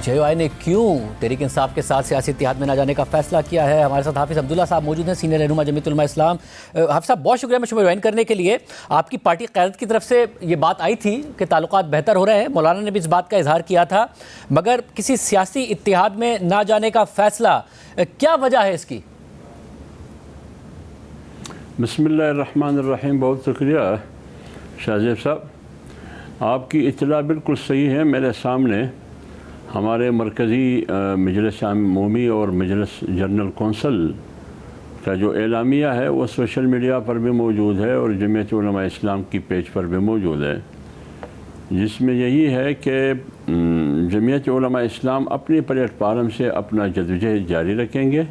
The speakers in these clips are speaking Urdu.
جے او آئی نے کیوں تحریک انصاف کے ساتھ سیاسی اتحاد میں نہ جانے کا فیصلہ کیا ہے؟ ہمارے ساتھ حافظ عبداللہ صاحب موجود ہیں، سینئر رہنما جمعیت علماء اسلام۔ حافظ صاحب بہت شکریہ مجھ میں جوائن کرنے کے لیے۔ آپ کی پارٹی قیادت کی طرف سے یہ بات آئی تھی کہ تعلقات بہتر ہو رہے ہیں، مولانا نے بھی اس بات کا اظہار کیا تھا، مگر کسی سیاسی اتحاد میں نہ جانے کا فیصلہ، کیا وجہ ہے اس کی؟ بسم اللہ الرحمن الرحیم۔ بہت شکریہ شاہ زیب صاحب، آپ کی اطلاع بالکل صحیح ہے۔ میرے سامنے ہمارے مرکزی مجلس عمومی اور مجلس جنرل کونسل کا جو اعلامیہ ہے وہ سوشل میڈیا پر بھی موجود ہے اور جمعیت علماء اسلام کی پیج پر بھی موجود ہے، جس میں یہی ہے کہ جمعیت علماء اسلام اپنی پلیٹ فارم سے اپنا جدوجہد جاری رکھیں گے،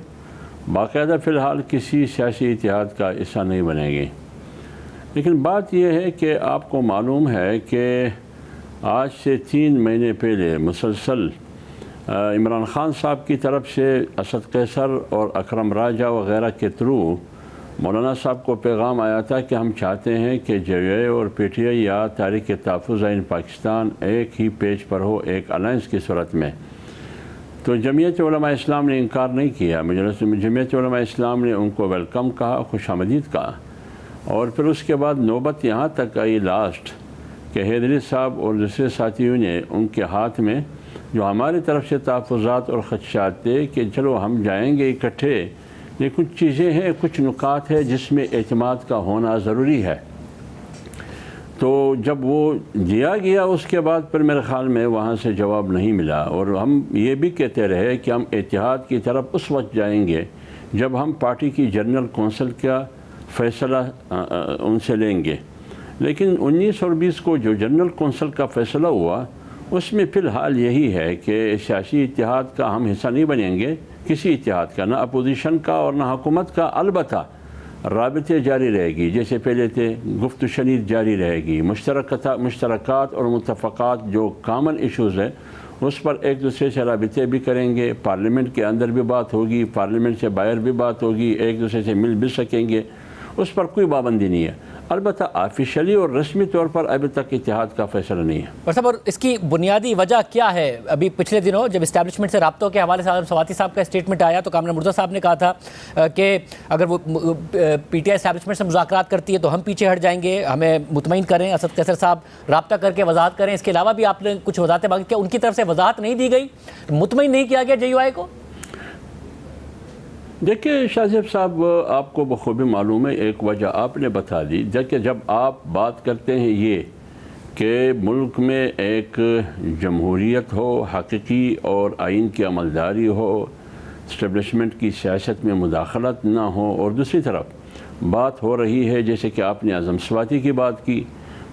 باقاعدہ فی الحال کسی سیاسی اتحاد کا حصہ نہیں بنیں گے۔ لیکن بات یہ ہے کہ آپ کو معلوم ہے کہ آج سے 3 مہینے پہلے مسلسل عمران خان صاحب کی طرف سے اسد قیصر اور اکرم راجہ وغیرہ کے تھرو مولانا صاحب کو پیغام آیا تھا کہ ہم چاہتے ہیں کہ جے او آئی اور پی ٹی آئی یا تحریک تحفظ آئین پاکستان ایک ہی پیج پر ہو، ایک الائنس کی صورت میں۔ تو جمعیت علماء اسلام نے انکار نہیں کیا، جمعیت علماء اسلام نے ان کو ویلکم کہا، خوش آمدید کہا، اور پھر اس کے بعد نوبت یہاں تک آئی لاسٹ کہ حیدری صاحب اور دوسرے ساتھیوں نے ان کے ہاتھ میں جو ہماری طرف سے تحفظات اور خدشات تھے کہ چلو ہم جائیں گے اکٹھے، لیکن کچھ چیزیں ہیں، کچھ نکات ہیں جس میں اعتماد کا ہونا ضروری ہے۔ تو جب وہ دیا گیا اس کے بعد پھر میرے خیال میں وہاں سے جواب نہیں ملا، اور ہم یہ بھی کہتے رہے کہ ہم اتحاد کی طرف اس وقت جائیں گے جب ہم پارٹی کی جنرل کونسل کا فیصلہ ان سے لیں گے۔ لیکن 19 اور 20 کو جو جنرل کونسل کا فیصلہ ہوا اس میں فی الحال یہی ہے کہ سیاسی اتحاد کا ہم حصہ نہیں بنیں گے، کسی اتحاد کا، نہ اپوزیشن کا اور نہ حکومت کا۔ البتہ رابطے جاری رہے گی جیسے پہلے تھے، گفت و شنید جاری رہے گی، مشترکات اور متفقات جو کامن ایشوز ہیں اس پر ایک دوسرے سے رابطے بھی کریں گے، پارلیمنٹ کے اندر بھی بات ہوگی، پارلیمنٹ سے باہر بھی بات ہوگی، ایک دوسرے سے مل بھی سکیں گے، اس پر کوئی پابندی نہیں ہے۔ البتہ آفیشلی اور رسمی طور پر ابھی تک اتحاد کا فیصلہ نہیں ہے۔ اور صاحب، اور اس کی بنیادی وجہ کیا ہے؟ ابھی پچھلے دنوں جب اسٹیبلشمنٹ سے رابطوں کے حوالے سے اعظم سواتی صاحب کا اسٹیٹمنٹ آیا تو کامران مرزا صاحب نے کہا تھا کہ اگر وہ پی ٹی آئی اسٹیبلشمنٹ سے مذاکرات کرتی ہے تو ہم پیچھے ہٹ جائیں گے، ہمیں مطمئن کریں۔ اسد قیصر صاحب رابطہ کر کے وضاحت کریں۔ اس کے علاوہ بھی آپ نے کچھ وضاحتیں مانگی، کیا ان کی طرف سے وضاحت نہیں دی گئی، مطمئن نہیں کیا گیا جے او آئی کو؟ دیکھیں شاہ زیب صاحب، آپ کو بخوبی معلوم ہے، ایک وجہ آپ نے بتا دی۔ دیکھیں جب آپ بات کرتے ہیں یہ کہ ملک میں ایک جمہوریت ہو حقیقی اور آئین کی عملداری ہو، اسٹیبلشمنٹ کی سیاست میں مداخلت نہ ہو، اور دوسری طرف بات ہو رہی ہے جیسے کہ آپ نے اعظم سواتی کی بات کی،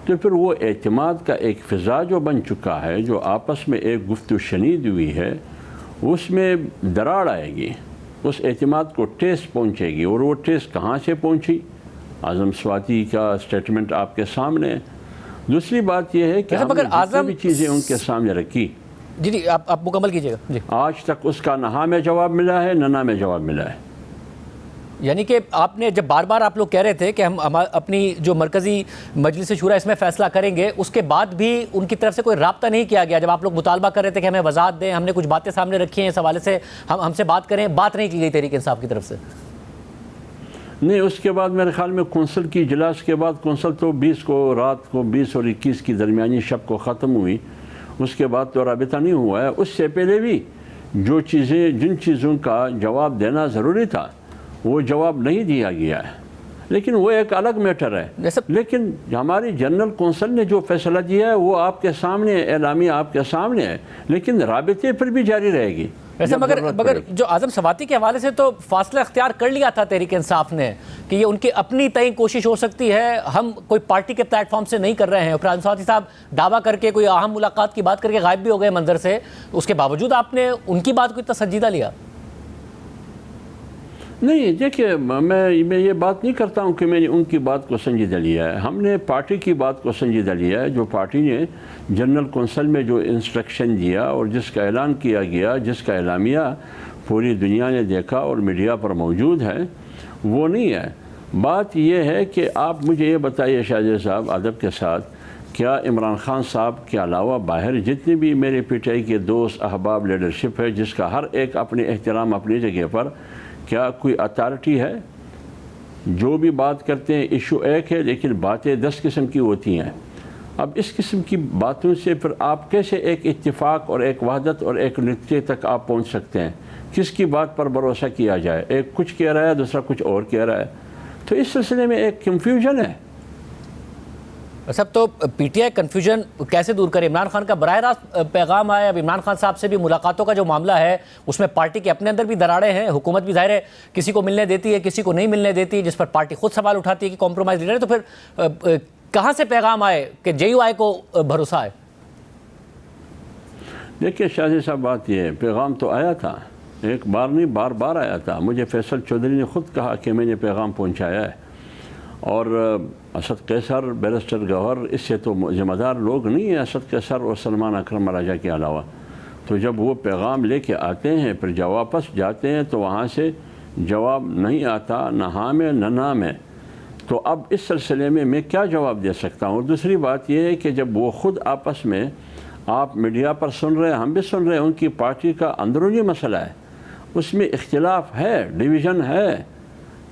تو پھر وہ اعتماد کا ایک فضا جو بن چکا ہے، جو آپس میں ایک گفت و شنید ہوئی ہے، اس میں دراڑ آئے گی، اس اعتماد کو ٹیس پہنچے گی۔ اور وہ ٹیس کہاں سے پہنچی؟ اعظم سواتی کا اسٹیٹمنٹ آپ کے سامنے۔ دوسری بات یہ ہے کہ ہم نے جتنی بھی چیزیں ان کے سامنے رکھی، جی آپ مکمل کیجیے گا۔ جی، آج تک اس کا نہ ہمیں جواب ملا ہے نہ میں جواب ملا ہے۔ یعنی کہ آپ نے جب بار بار آپ لوگ کہہ رہے تھے کہ ہم اپنی جو مرکزی مجلس شورا اس میں فیصلہ کریں گے، اس کے بعد بھی ان کی طرف سے کوئی رابطہ نہیں کیا گیا؟ جب آپ لوگ مطالبہ کر رہے تھے کہ ہمیں وضاحت دیں، ہم نے کچھ باتیں سامنے رکھی ہیں اس حوالے سے، ہم سے بات کریں، بات نہیں کی گئی تحریک انصاف کی طرف سے؟ نہیں، اس کے بعد میرے خیال میں کونسل کی اجلاس کے بعد، کونسل تو 20 کو رات کو 20 اور 21 کی درمیانی شب کو ختم ہوئی، اس کے بعد تو رابطہ نہیں ہوا ہے۔ اس سے پہلے بھی جن چیزوں کا جواب دینا ضروری تھا وہ جواب نہیں دیا گیا ہے، لیکن وہ ایک الگ میٹر ہے۔ لیکن ہماری جنرل کونسل نے جو فیصلہ دیا ہے وہ آپ کے سامنے، اعلامیہ آپ کے سامنے ہے، لیکن رابطے پر بھی جاری رہے گی۔ ویسے مگر جو اعظم سواتی کے حوالے سے تو فاصلہ اختیار کر لیا تھا تحریک انصاف نے کہ یہ ان کی اپنی تعین کوشش ہو سکتی ہے، ہم کوئی پارٹی کے پلیٹ فارم سے نہیں کر رہے ہیں۔ اور اعظم سواتی صاحب دعویٰ کر کے کوئی اہم ملاقات کی بات کر کے غائب بھی ہو گئے منظر سے، اس کے باوجود آپ نے ان کی بات کو اتنا سنجیدہ لیا؟ نہیں، دیکھیے میں یہ بات نہیں کرتا ہوں کہ میں نے ان کی بات کو سنجیدہ لیا ہے۔ ہم نے پارٹی کی بات کو سنجیدہ لیا ہے، جو پارٹی نے جنرل کونسل میں جو انسٹرکشن دیا اور جس کا اعلان کیا گیا، جس کا اعلامیہ پوری دنیا نے دیکھا اور میڈیا پر موجود ہے، وہ نہیں ہے۔ بات یہ ہے کہ آپ مجھے یہ بتائیے شاہ زیب صاحب ادب کے ساتھ کیا عمران خان صاحب کے علاوہ باہر جتنے بھی میرے پی ٹی آئی کے دوست احباب لیڈرشپ ہے جس کا ہر ایک اپنے احترام اپنی جگہ پر، کیا کوئی اتھارٹی ہے؟ جو بھی بات کرتے ہیں ایشو ایک ہے لیکن باتیں 10 قسم کی ہوتی ہیں۔ اب اس قسم کی باتوں سے پھر آپ کیسے ایک اتفاق اور ایک وحدت اور ایک نتیجے تک آپ پہنچ سکتے ہیں؟ کس کی بات پر بھروسہ کیا جائے؟ ایک کچھ کہہ رہا ہے، دوسرا کچھ اور کہہ رہا ہے، تو اس سلسلے میں ایک کنفیوژن ہے۔ صاحب تو پی ٹی آئی کنفیوژن کیسے دور کرے؟ عمران خان کا براہ راست پیغام آیا، اب عمران خان صاحب سے بھی ملاقاتوں کا جو معاملہ ہے اس میں پارٹی کے اپنے اندر بھی دراڑیں ہیں، حکومت بھی ظاہر ہے کسی کو ملنے دیتی ہے کسی کو نہیں ملنے دیتی، جس پر پارٹی خود سوال اٹھاتی ہے کہ کمپرومائز لیڈر ہے، تو پھر کہاں سے پیغام آئے کہ جے یو آئی کو بھروسہ ہے؟ دیکھیے شاہزی صاحب، بات یہ ہے، پیغام تو آیا تھا، ایک بار نہیں بار بار آیا تھا۔ مجھے فیصل چودھری نے خود کہا کہ میں نے پیغام پہنچایا ہے، اور اسد قیصر، بیرسٹر گوہر اس سے تو ذمہ دار لوگ نہیں ہیں اسد قیصر اور سلمان اکرم راجہ کے علاوہ۔ تو جب وہ پیغام لے کے آتے ہیں پھر جب واپس جاتے ہیں تو وہاں سے جواب نہیں آتا، نہ ہاں میں نہ نہ میں، تو اب اس سلسلے میں کیا جواب دے سکتا ہوں؟ اور دوسری بات یہ ہے کہ جب وہ خود آپس میں، آپ میڈیا پر سن رہے ہیں، ہم بھی سن رہے ہیں، ان کی پارٹی کا اندرونی مسئلہ ہے، اس میں اختلاف ہے، ڈویژن ہے،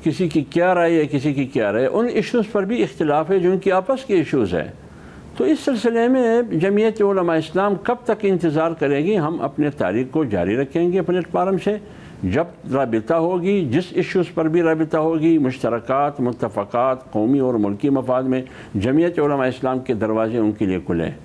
کسی کی کیا رائے ہے کسی کی کیا رائے، ان ایشوز پر بھی اختلاف ہے جو ان کی آپس کے ایشوز ہیں۔ تو اس سلسلے میں جمعیت علماء اسلام کب تک انتظار کرے گی؟ ہم اپنے تاریخ کو جاری رکھیں گے پلیٹ فارم سے، جب رابطہ ہوگی، جس ایشوز پر بھی رابطہ ہوگی، مشترکات، متفقات، قومی اور ملکی مفاد میں، جمعیت علماء اسلام کے دروازے ان کے لیے کھلے ہیں۔